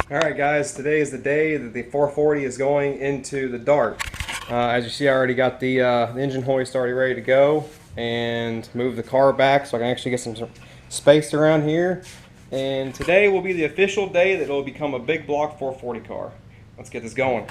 Alright guys, today is the day that the 440 is going into the Dart. As you see, I already got the engine hoist already ready to go and move the car back so I can actually get some space around here. And today will be the official day that it will become a big block 440 car. Let's get this going.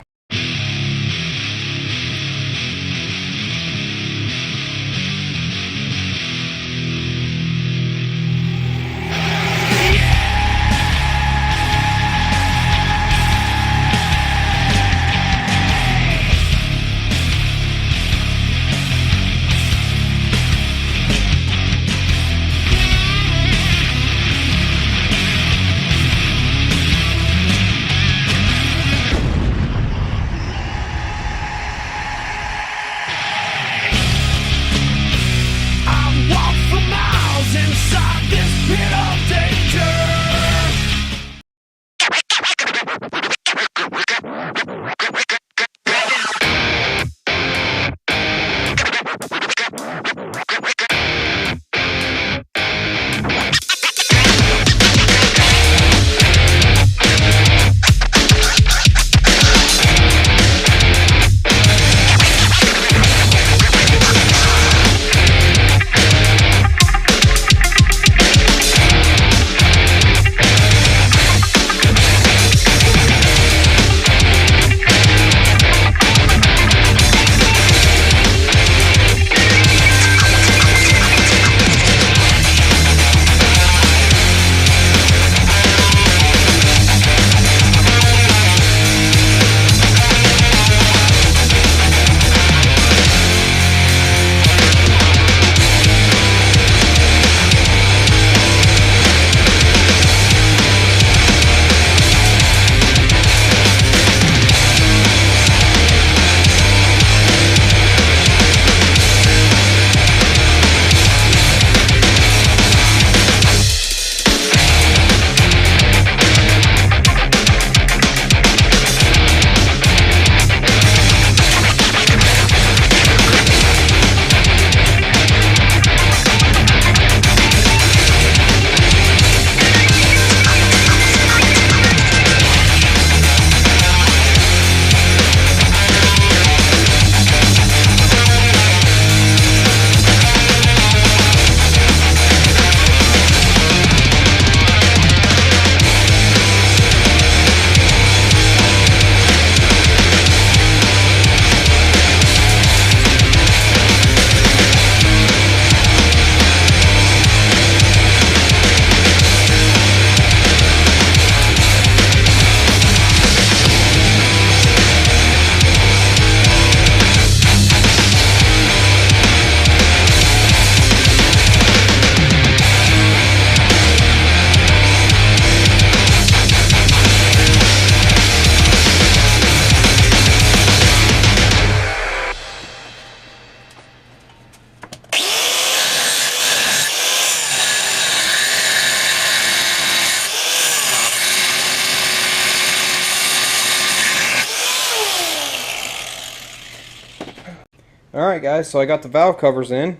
Alright guys, so I got the valve covers in.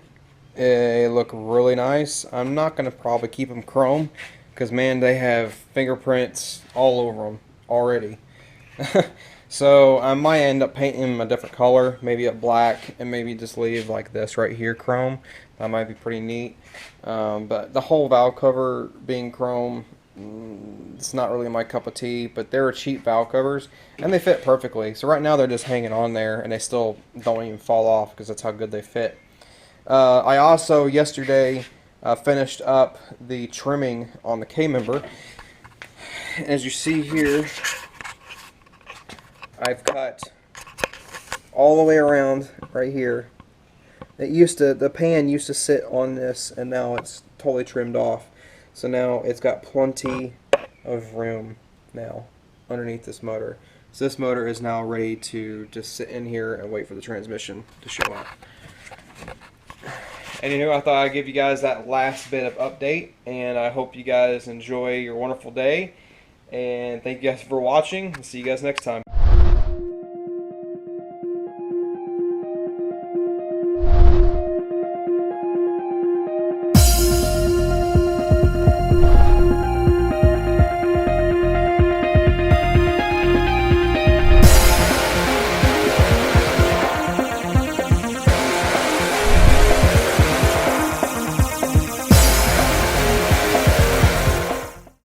They look really nice. I'm not going to probably keep them chrome because man, they have fingerprints all over them already. So I might end up painting them a different color, maybe a black, and maybe just leave like this right here chrome. That might be pretty neat. But the whole valve cover being chrome, it's not really my cup of tea, but they're cheap valve covers and they fit perfectly. So right now they're just hanging on there and they still don't even fall off because that's how good they fit. I also yesterday finished up the trimming on the K-member. As you see here, I've cut all the way around right here. The pan used to sit on this and now it's totally trimmed off. So now it's got plenty of room now underneath this motor. So this motor is now ready to just sit in here and wait for the transmission to show up. Anywho, I thought I'd give you guys that last bit of update, and I hope you guys enjoy your wonderful day. And thank you guys for watching. See you guys next time.